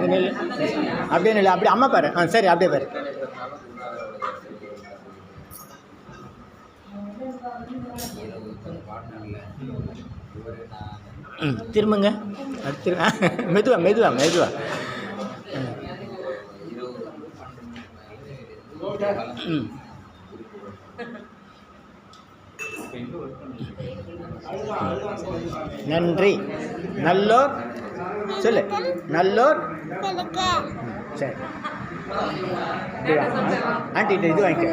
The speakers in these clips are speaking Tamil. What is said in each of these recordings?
இங்கே நெல் அப்படியே நெல் அப்படியே அம்மா பாரு. சரி அப்படியே பாரு. திரும்புங்க. அடுத்து மெதுவா மெதுவா மெதுவா. நன்றி. நல்லோர் சொல்லு. நல்லோர். சரி ஆண்டி இது வாங்கிக்க.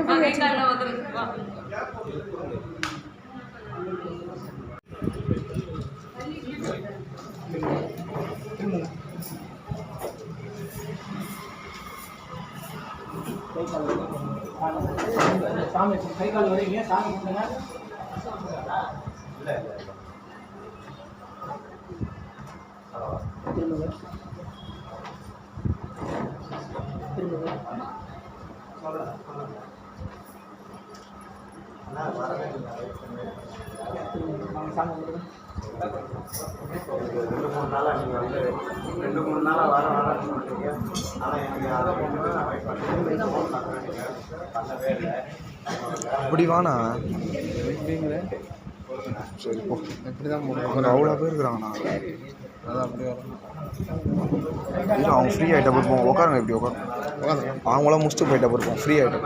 சாமி கை கால் வரீங்க. சாமி கொடுங்க. திரும்புங்க திரும்புங்க. சாமி கொடுங்க. 2-3 நாளாக நீங்கள் வந்து 2-3 நாளாக வரணும்னு சொல்கிறீங்க. ஆனால் எனக்கு அதை பண்ணவே இல்லை. அப்படி வாண்ணா சரி போ. எப்படி தான் போகணும்? அவ்வளோ பேர் இருக்கிறாங்கண்ணா. அதான் அப்படி வரணும். இல்லை அவங்க ஃப்ரீ ஆகிட்ட போயிருப்போம். உட்காருங்க. இப்படி உட்காருங்க. அவங்களாம் முடிச்சுட்டு போயிட்ட போயிருப்போம். ஃப்ரீ ஆகிட்டோம்.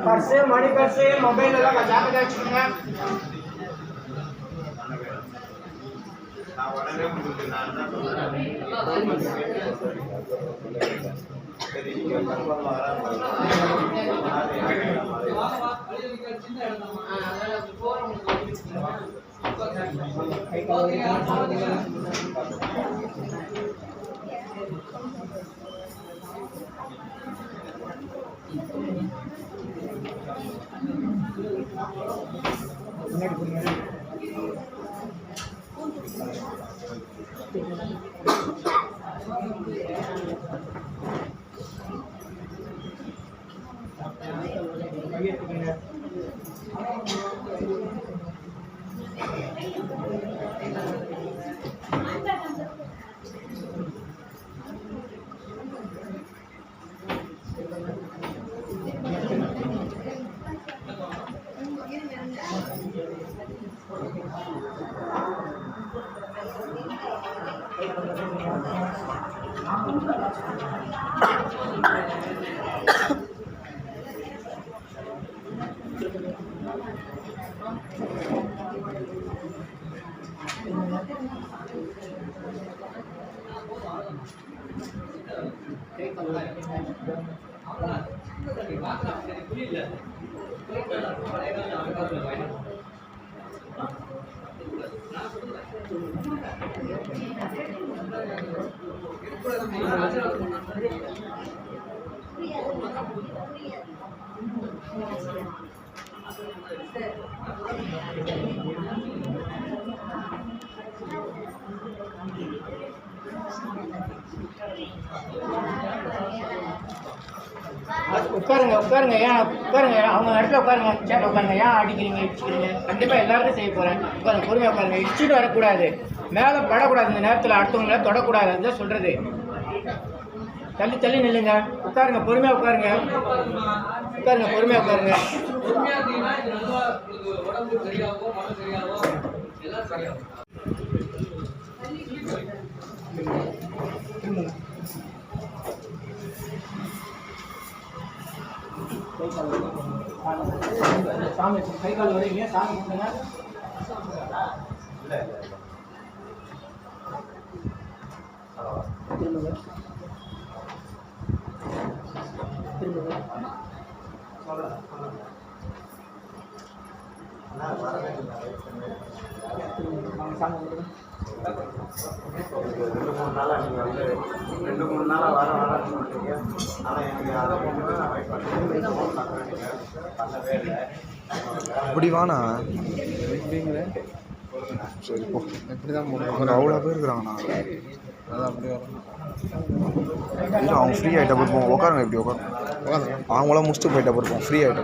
பர்ஸு மணி பர்ஸு மொபைல் எல்லாம் ஜாக்கிரதை வச்சுக்கோங்க. நான் உடனே உங்களுக்கு நான் தான் சரி நீங்கள் கன்ஃபார்ம் உட்காருங்க உட்காருங்க. ஏன் உட்காருங்க, அவங்க இடத்துல உட்காருங்க, சேரில் உட்காருங்க. ஏன் அடிக்கிறீங்க இடிச்சுக்கிறீங்க? கண்டிப்பாக எல்லாருக்கும் செய்ய போகிறேன். உட்காருங்க, பொறுமையாக உட்காருங்க. இடிச்சுட்டு வரக்கூடாது, மேலே படக்கூடாது, இந்த நேரத்தில் அடுத்தவங்கள தொடக்கூடாது, அதுதான் சொல்கிறது. தள்ளி தள்ளி நில்லுங்க. உட்காருங்க, பொறுமையாக உட்காருங்க. உட்காருங்க, பொறுமையாக உட்காருங்க. சாமி கை கால் வரீங்க. சாமி கொடுங்க. திரும்புங்க. ரெண்டு மூணு நாளாக நீங்கள் வந்து 2-3 நாளாக வரேன்னு சொல்கிறீங்க. ஆனால் எனக்கு அதை பண்ணவே இல்லை. அப்படி வாண்ணா சரி போ இப்படி தான் போகணும். அவ்வளோ பேர் இருக்கிறாங்கண்ணா. அதான் அப்படி வரணும். இல்லை அவங்க ஃப்ரீ ஆகிட்ட போயிருப்போம். உட்காருங்க இப்படி உட்காருங்க. அவங்களாம் முடிச்சுட்டு போயிட்ட போயிருப்போம். ஃப்ரீ ஆகிட்ட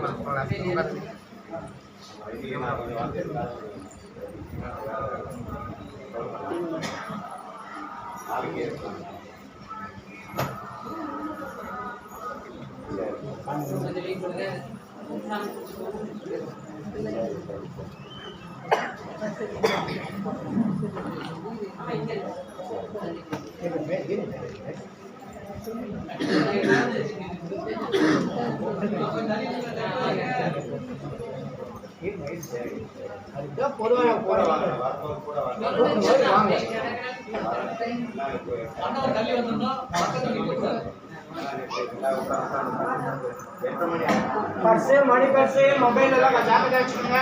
அதுதான் பொதுவாக போடுவாங்க. பர்ஸு மணி பர்ஸு மொபைல் எல்லாம் ஜாக்கிரதை வச்சுக்கோங்க.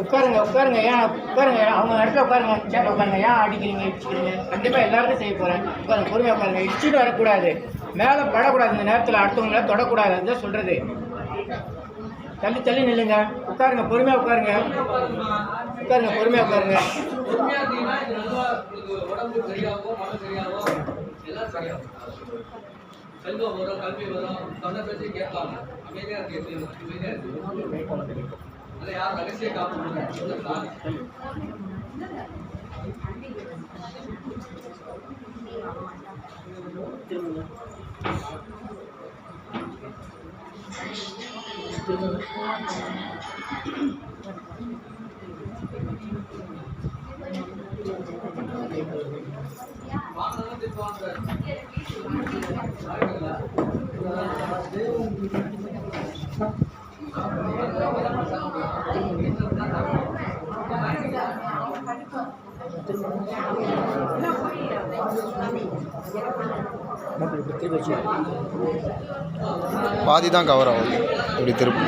உட்காருங்க உட்காருங்க, ஏன் உட்காருங்க, அவங்க இடத்துல உட்காருங்க, சேரில் உட்காருங்க, ஏன் அடிக்கிறீங்க இடிச்சுக்கிறீங்க? கண்டிப்பாக எல்லாருக்கும் செய்ய போகிறேன். உட்காருங்க, பொறுமையாக உட்காருங்க, இடிச்சுட்டு வரக்கூடாது, மேலே படக்கூடாது, இந்த நேரத்தில் அடுத்தவங்கள தொடக்கூடாது, அதுதான் சொல்கிறது. தள்ளி தள்ளி நில்லுங்க, உட்காருங்க, பொறுமையாக உட்காருங்க, உட்காருங்க, பொறுமையாக உட்காருங்க. செல்வம் வரும், கல்வி வரும், சொன்ன பேச்சு கேட்பாங்க. அமைதியாக இருக்கு, அதில் யார் ரகசிய காப்பு பாதி தான் கவர் ஆகுது இப்படி திருப்பி.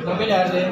மொபைல் யாரு?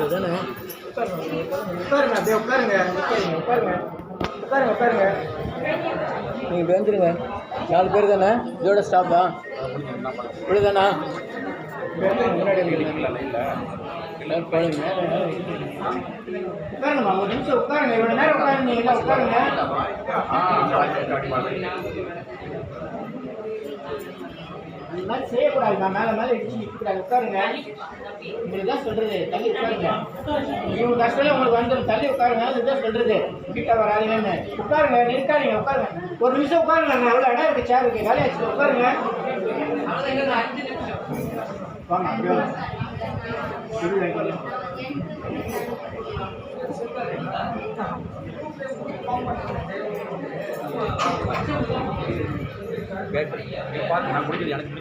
இதுதானே உட்காருங்க, அப்படியே உட்காருங்க, உட்காருங்க, உட்காருங்க, உட்காருங்க. நீங்கள் இப்படி வந்துருங்க. 4 பேர் தானே? இதோட ஸ்டாப்பா? இவ்வளோதானா? முன்னாடி உட்காருங்கம்மா, ஒரு நிமிஷம் உட்காருங்க. இவ்வளோ நேரம் உட்காருங்க, உட்காருங்க. இந்த மாதிரி செய்யக்கூடாதுமா, மேலே மேலே இடிச்சு நிற்கக்கூடாது. உட்காருங்க. உங்களுக்கு தான் சொல்கிறது, தள்ளி உட்காருங்க. இவங்க கஷ்டம் உங்களுக்கு வந்துடும், தள்ளி உட்காருங்க. இதுதான் சொல்கிறது, கிட்ட வராதுங்கன்னு. உட்காருங்க, நிற்காதீங்க, உட்காருங்க. ஒரு நிமிஷம் உட்காருங்க. எவ்வளோ இடம் இருக்குது, சேர் இருக்குது, வேலையை வச்சுட்டு உட்காருங்க. வாங்க, அப்படியே வாங்க. பார்த்து நான் குடிக்கிறது எனக்கு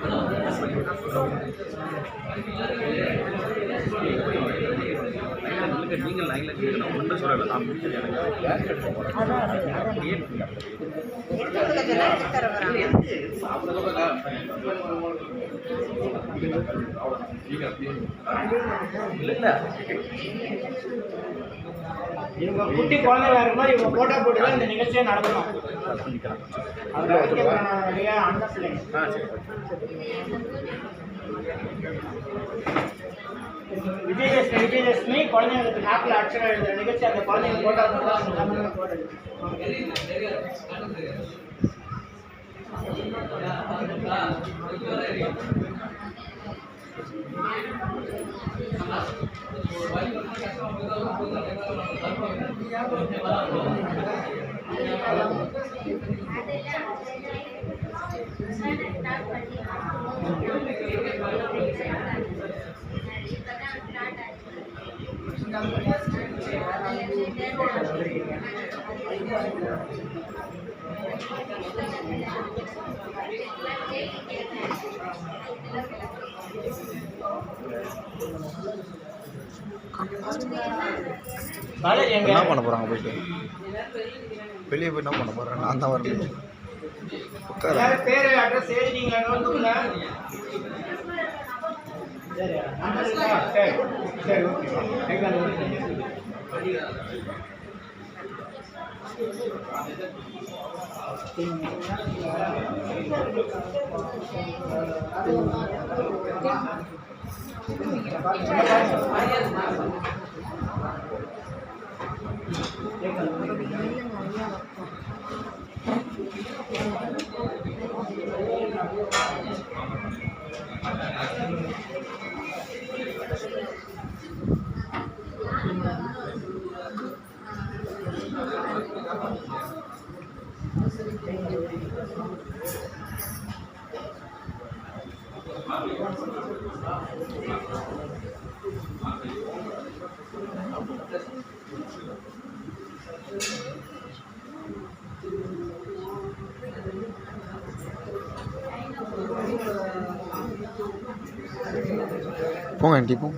நீங்கள் லைனில் கேட்கணும் ஒன்றும் சொல்லலை. நான் குடிக்கிறது இல்லை இவங்க குட்டி குழந்தைங்களா இருக்கும்போது இவங்க போட்டோ போட்டு தான் இந்த நிகழ்ச்சியை நடத்தணும். விஜயதசமி குழந்தைங்களுக்கு நாட்டில் அக்ஷரம் எழுதுற நிகழ்ச்சி. அந்த குழந்தைங்க போட்டோ போட்டு என்ன பண்ண போகிறாங்க? போயிட்டு வெளியே போய் என்ன பண்ண போகிறேன்? நான் தான் வரல. உட்கார பேர் அட்ரஸ் எழுதிங்களா? நோட்டுங்களா? சரி சரி ஓகே. போங்க ஆண்டி போங்க.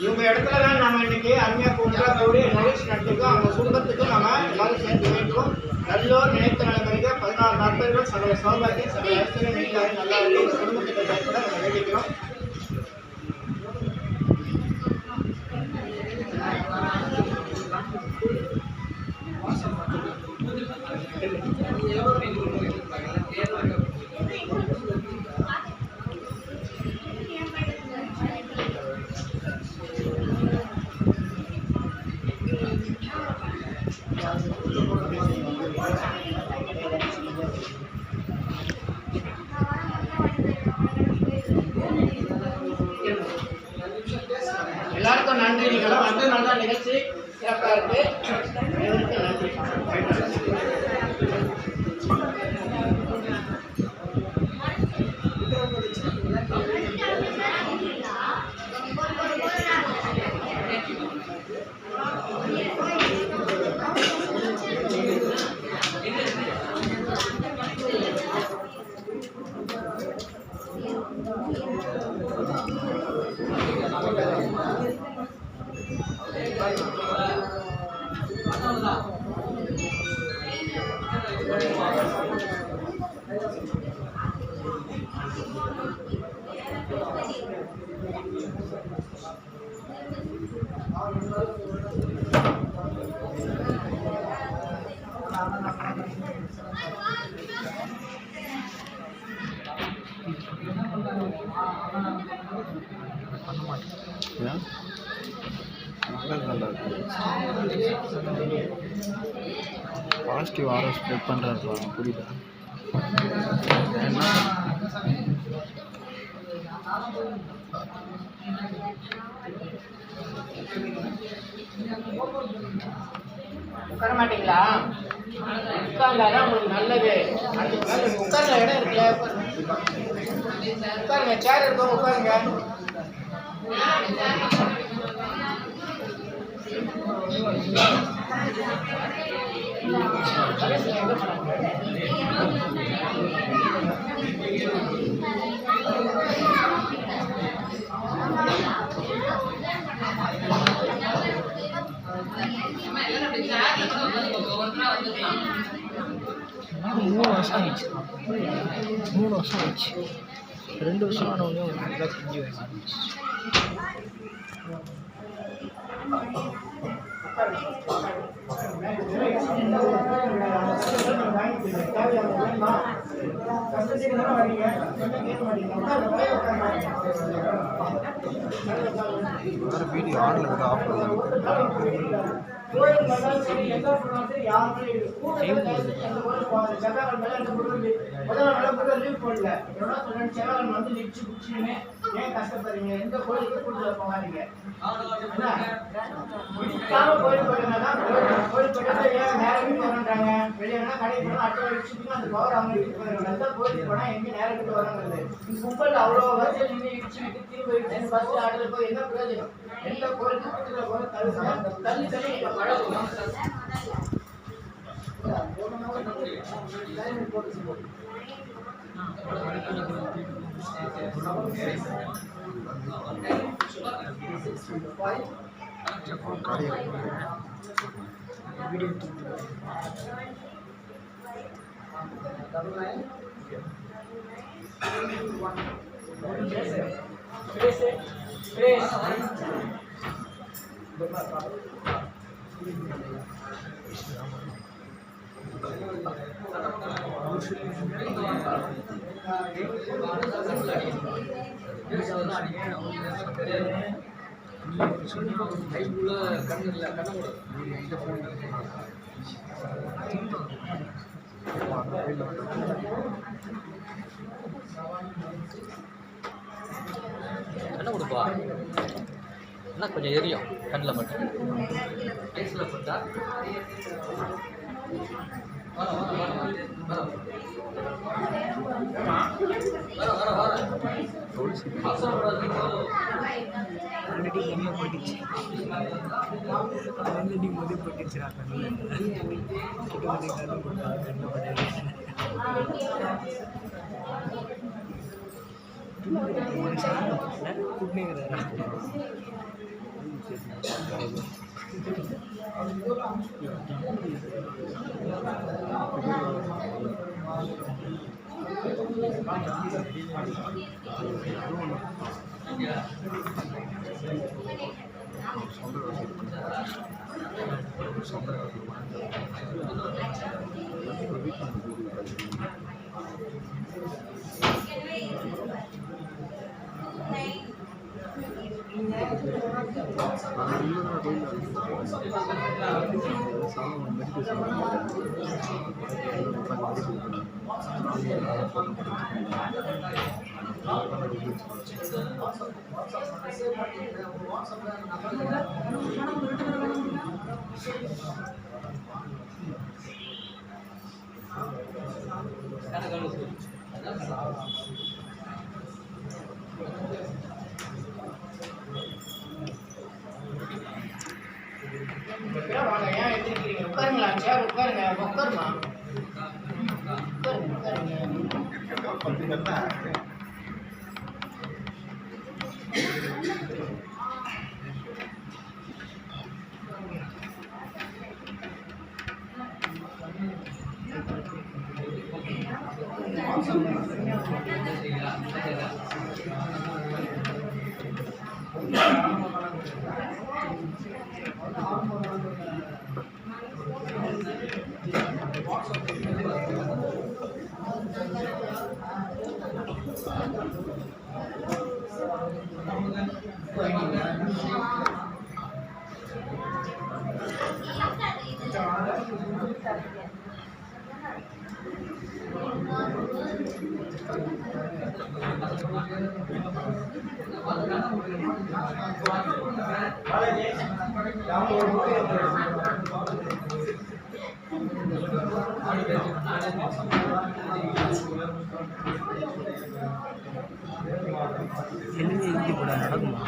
இவங்க இடத்துல தான் நம்ம இன்னைக்கு அருமையாக கூடிய நிகழ்ச்சி நடத்திருக்கோம். அவங்க குடும்பத்துக்கும் நம்ம எல்லாரும் சேர்ந்து வேண்டும். நல்லோர் நினைத்த நிலைமைக்கு 16 நாட்கள் சகல சௌபாகியம் சகல அரசியல் நீங்காக நல்லா இருக்கு. குடும்பத்துக்கு பயப்பட நம்ம வேண்டிக்கிறோம். எல்லாருக்கும் நன்றி. நீங்களும் வந்து நல்லா நிகழ்ச்சி சிறப்பாக இருக்கு. நன்றி. பாசிட்டிவ் ஆரோ ஸ்ப்ரெட் பண்ணுறாரு புரியுதா? உட்கார மாட்டீங்களா? உட்கார்ந்தாதான் உங்களுக்கு நல்லது. அதுக்கு மேலே உட்கார்ந்த இடம் இருக்குல்ல, உட்காருங்க. சேர் இருக்கும், உட்காருங்க. மூணு வருஷம் ஆச்சு 2 வருஷம் ஆனவொடனே ஒரு நல்லா செஞ்சு வைக்க ஆரம்பிச்சு. வீடியோ ஆன்ல விட ஆஃப் வந்து ஏன் கஷ்டப்படுறீங்க? எந்த கோயிலுக்கு கூட்டுல போகாதீங்க. என்ன? முடிக்காம கோயில் போயிட்டா கோயில் போயிட்டா ஏன் நேரம் வீட்டு வரன்றாங்க? வெளியே வேணா கடைக்கு போனா அடுத்த வச்சுட்டு அந்த பவர் அவங்க வீட்டுக்கு போயிடுவாங்க. அதுதான் கோயிலுக்கு போனா எங்க நேரம் வீட்டு வரங்கிறது. இந்த கும்பல் அவ்வளோ வருஷம் நின்று இடிச்சுக்கிட்டு திரும்ப பஸ் ஆடுறது போய் என்ன பிரயோஜனம்? எல்லா கோயிலுக்கும் கூட்டுல போக தள்ளி தள்ளி நீங்க பழகணும். கண்ணை கொடுப்பா என்ன கொஞ்சம் எரியும் கண்ணில் மட்டும் ஐஸில் போட்டா ஆல்ரெடி என்ன போட்டுச்சு ஆல்ரெடி முடி போட்டுச்சுரா கண்ணில் கிட்ட வந்து கண்ணு கொடுத்தாங்க கண்ணு கூட்டினேங்கிறாரா வாங்க, ஏன் எடுத்துக்கிறீங்க? உட்காருங்களா, சேர் உட்காருங்க, உட்காருமா, உட்காருங்க. வெளியில் எழுதி போட நடக்குமா?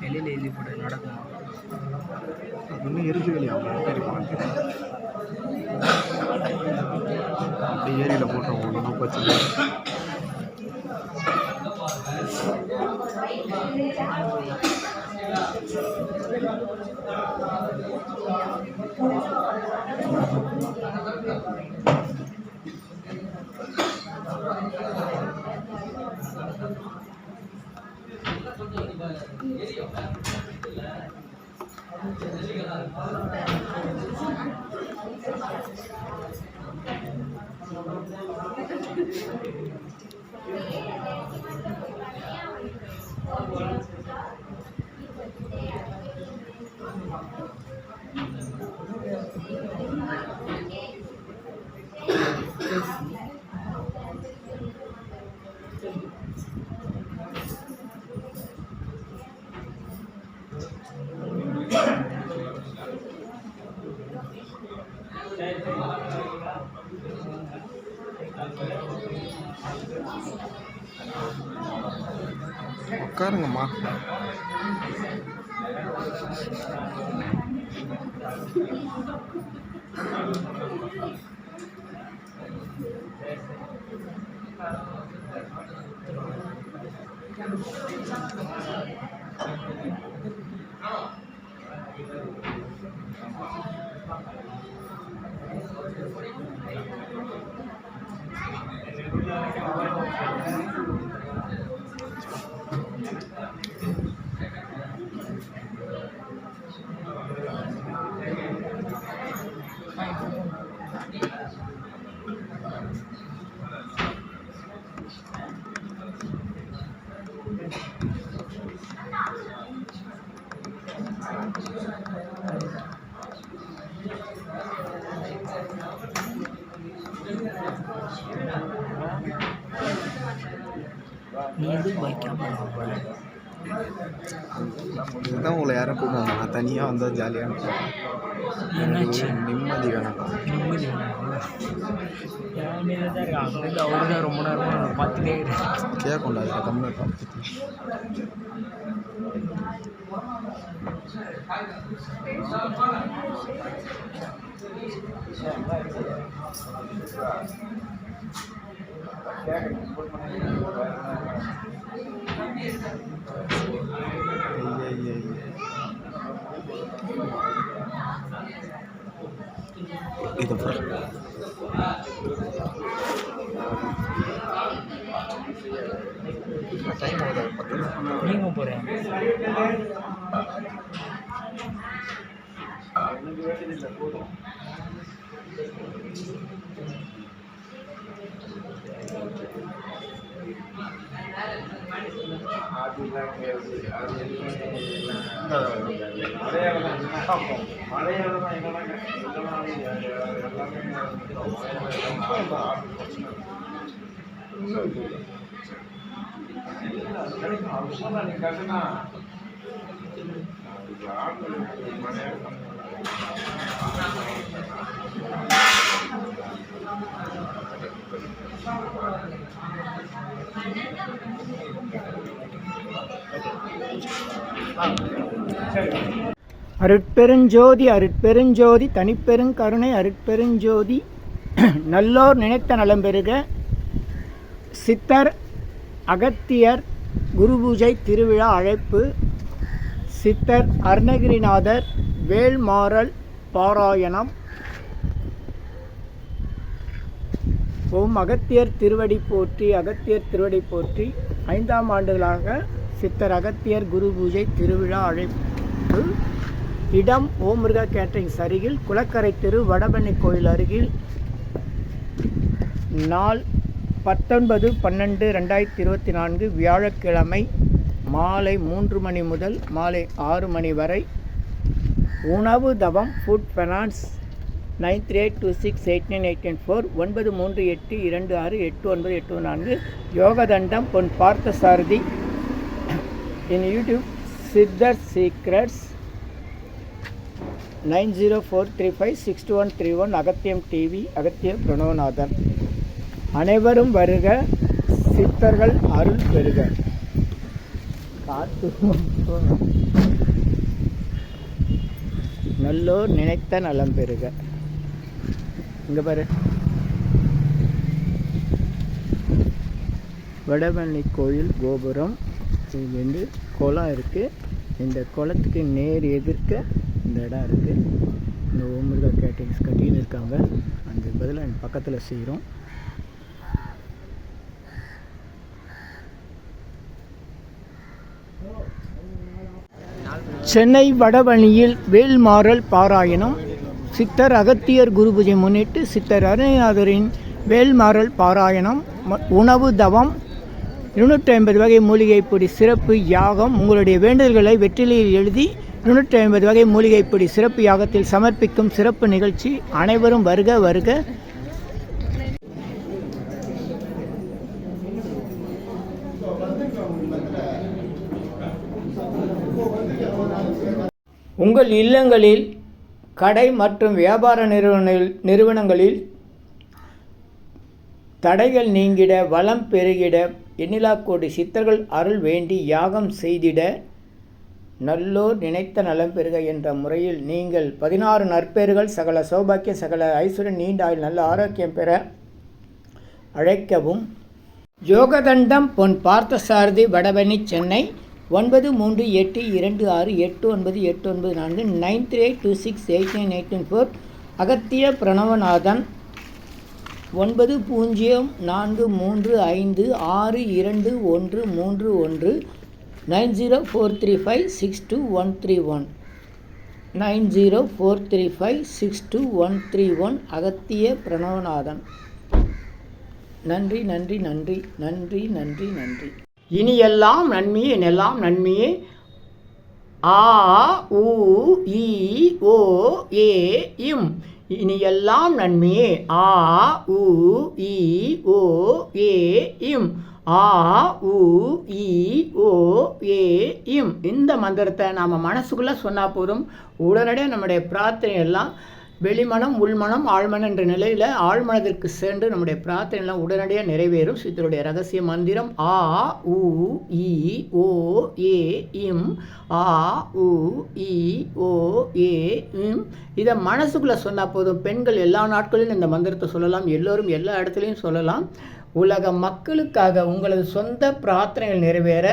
வெளியில் எழுதி போட நடக்குமா? இன்னும் எரிஞ்சு வெளியா அப்படி ஏரியில் போட்டோம் ஒன்றும் பிரச்சனை உட்காருங்கம்மா. நீ எதுவும் பைக்காம போகிற? இதுதான் உங்களை யாரும் கூப்பிடுவாங்க. நான் தனியாக வந்தால் ஜாலியாக இருக்கும். என்னாச்சு? நிம்மதி வேணும். நிம்மதி வேணுமா? யாருமே தான் இருக்கா? அங்கேருந்து அவரு தான் ரொம்ப நேரமாக நான் பார்த்துட்டே இருக்கேன். கேட்கல அதில் கம்மியாக இருக்கும். இது டைம் ஆகுது. நீங்கள் போகிறேன். அருட்பெருஞ்சோதி அருட்பெருஞ்சோதி தனிப்பெருங்கருணை அருட்பெருஞ்சோதி நல்லோர் நினைத்த நலம் பெறுக. சித்தர் அகத்தியர் குருபூஜை திருவிழா அழைப்பு. சித்தர் அருணகிரிநாதர் வேல்மாறல் பாராயணம். ஓம் அகத்தியர் திருவடி போற்றி, அகத்தியர் திருவடி போற்றி. 5ஆம் ஆண்டுகளாக சித்தர் அகத்தியர் குரு பூஜை திருவிழா அழைப்பு. இடம் ஓம் முருகா கேட்டரிங்ஸ் அருகில், குளக்கரை தெரு, வடபண்ணி கோயில் அருகில். நாள் 19/12/2024 வியாழக்கிழமை மாலை 3 மணி முதல் மாலை 6 மணி வரை. உணவு தவம் food finance 9382689894 9382689894. யோகதண்டம் Pon Parthasarathy. In YouTube சித்தர் சீக்ரெட்ஸ் 904356131. அகத்தியம் டிவி, அகத்திய பிரணவநாதன். அனைவரும் வருக, சித்தர்கள் அருள் பெறுக. காத்து நல்லோர் நினைத்த நலம் பெறுக. இங்கே பாரு, வடபழனி கோயில் கோபுரம். இது வந்து குளம் இருக்குது. இந்த குளத்துக்கு நேர் எதிர்க்க இந்த இடம் இருக்குது. இந்த ஓம் முருகா கேட்டரிங்ஸ் கட்டின்னு இருக்காங்க. அந்த பதிலாக பக்கத்தில் செய்கிறோம். சென்னை வடபழனியில் வேல்மாறல் பாராயணம். சித்தர் அகத்தியர் குரு பூஜை முன்னிட்டு சித்தர் அருணகிரிநாதரின் வேல்மாறல் பாராயணம். உணவு தவம் 250 வகை மூலிகை பொடி சிறப்பு யாகம். உங்களுடைய வேண்டுதல்களை வெற்றிலையில் எழுதி 250 வகை மூலிகை பொடி சிறப்பு யாகத்தில் சமர்ப்பிக்கும் சிறப்பு நிகழ்ச்சி. அனைவரும் வருக வருக. உங்கள் இல்லங்களில் கடை மற்றும் வியாபார நிறுவனங்களில் தடைகள் நீங்கிட, வளம் பெருகிட, எண்ணிலா கோடி சித்தர்கள் அருள் வேண்டி யாகம் செய்திட, நல்லோர் நினைத்த நலம் பெறுக என்ற முறையில் நீங்கள் 16 நற்பேறுகள், சகல சௌபாக்கிய, சகல ஐஸ்வர்யம், நீண்ட ஆயுள், நல்ல ஆரோக்கியம் பெற அழைக்கவும். யோகதண்டம் பொன் பார்த்தசாரதி, வடபழனி, சென்னை 9382689894 9382689894. அகத்திய பிரணவநாதன் 9043562131 9043562131 9043562131. அகத்திய பிரணவநாதன். நன்றி நன்றி நன்றி நன்றி நன்றி நன்றி. இனியெல்லாம் நன்மையே, எல்லாம் நன்மையே. ஆ உ இ ஓ ஏ இம். இனியெல்லாம் நன்மையே. ஆ உ இ ஓ ஏ இம். ஆ உ இ ஓ ஏ இம். இந்த மந்திரத்தை நாம் மனசுக்குள்ளே சொன்னால் போதும், உடனடியாக நம்முடைய பிரார்த்தனை எல்லாம் வெளிமனம், உள்மனம், ஆழ்மனம் என்ற நிலையில் ஆழ்மனத்திற்கு சென்று நம்முடைய பிரார்த்தனை எல்லாம் உடனடியாக நிறைவேறும். சித்தருடைய ரகசிய மந்திரம் ஆ உ இ ஓ ஏ இம். ஆ உ இ ஓ ஏ இம். இதை மனசுக்குள்ளே சொன்னால் போதும். பெண்கள் எல்லா நாட்களிலும் இந்த மந்திரத்தை சொல்லலாம், எல்லோரும் எல்லா இடத்துலையும் சொல்லலாம். உலக மக்களுக்காக உங்களது சொந்த பிரார்த்தனைகள் நிறைவேற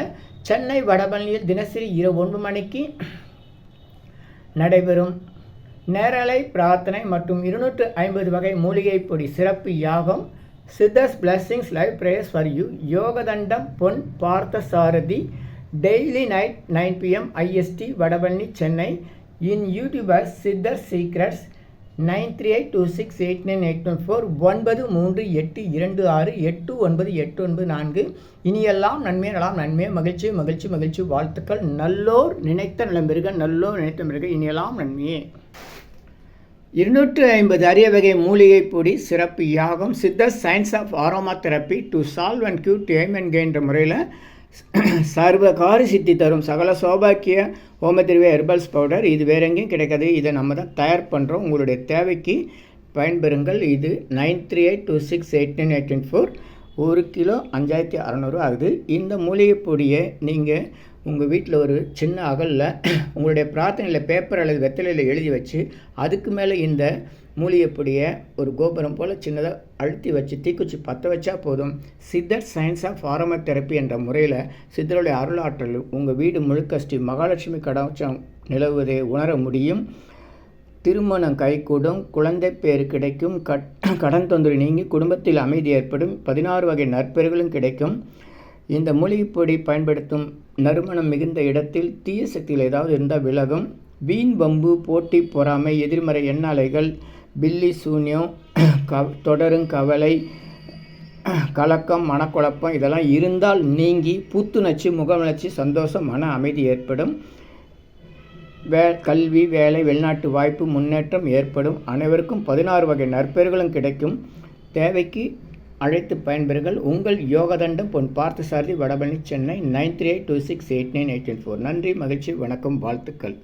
சென்னை வடபழனியில் தினசரி இரவு 9 மணிக்கு நடைபெறும் நேரலை பிரார்த்தனை மற்றும் 250 வகை மூலிகை பொடி சிறப்பு யாகம். சித்தர்ஸ் blessings live prayers for you. Yogathandam Pon Parthasarathy. Daily night 9 PM IST, Vadapalani, Chennai. In YouTubers Siddhar secrets 9382689894 9382689894. இனியெல்லாம் நன்மை, நலம், நன்மை, மகிழ்ச்சி மகிழ்ச்சி மகிழ்ச்சி. வாழ்த்துக்கள். நல்லோர் நினைத்த நலம் பெறுக, நல்லோர் நினைத்த பெறுக. இனியெல்லாம் நன்மையே. 250 அரிய வகை மூலிகை பொடி சிறப்பு யாகம். Siddhar science of aroma therapy to solve and cure to aim and gain என்ற முறையில் சர்வகாரி சித்தி தரும் சகல சௌபாக்கிய ஹோமதிர்வே ஹெர்பல்ஸ் பவுடர். இது வேற எங்கேயும் கிடைக்காது, இதை நம்ம தான் தயார் பண்ணுறோம். உங்களுடைய தேவைக்கு பயன்பெறுங்கள். இது 9382689894. 1 கிலோ 5600 ஆகுது. இந்த மூலிகை பொடியை நீங்கள் உங்கள் வீட்டில் ஒரு சின்ன அகலில் உங்களுடைய பிரார்த்தனையில் பேப்பர் அல்லது வெத்தலையில் எழுதி வச்சு அதுக்கு மேலே இந்த மூலிகை பொடியை ஒரு கோபுரம் போல் சின்னதாக அழுத்தி வச்சு தீக்குச்சி பற்ற வச்சா போதும். சித்தர் சயின்ஸ் ஆஃப் ஆரோமா தெரப்பி என்ற முறையில் சித்தருடைய அருளாற்றல் உங்கள் வீடு முழுக்க ஸ்ரீ மகாலட்சுமி கடாட்சம் நிலவுவதை உணர முடியும். திருமணம் கைகூடும், குழந்தை பேர் கிடைக்கும், கடன் தொந்தரவு நீங்கி குடும்பத்தில் அமைதி ஏற்படும், 16 வகை நற்பெறுகளும் கிடைக்கும். இந்த மூலிகைப்பொடி பயன்படுத்தும் நறுமணம் மிகுந்த இடத்தில் தீய சக்திகள் ஏதாவது இருந்தால் விலகும். வீண் வம்பு, போட்டி, பொறாமை, எதிர்மறை எண்ணாலைகள், பில்லி சூன்யம், தொடரும் கவலை, கலக்கம், மனக்குழப்பம் இதெல்லாம் இருந்தால் நீங்கி புத்துணர்ச்சி, முகவளர்ச்சி, சந்தோஷம், மன அமைதி ஏற்படும். கல்வி, வேலை, வெளிநாட்டு வாய்ப்பு, முன்னேற்றம் ஏற்படும். அனைவருக்கும் 16 வகை நற்பெறுகளும் கிடைக்கும். தேவைக்கு அழைத்து பயன்பெறுங்கள். உங்கள் யோகதண்டம் பொன் பார்த்தசாரதி, வடபழனி, சென்னை 9382689894. நன்றி, மகிழ்ச்சி, வணக்கம், வாழ்த்துக்கள்.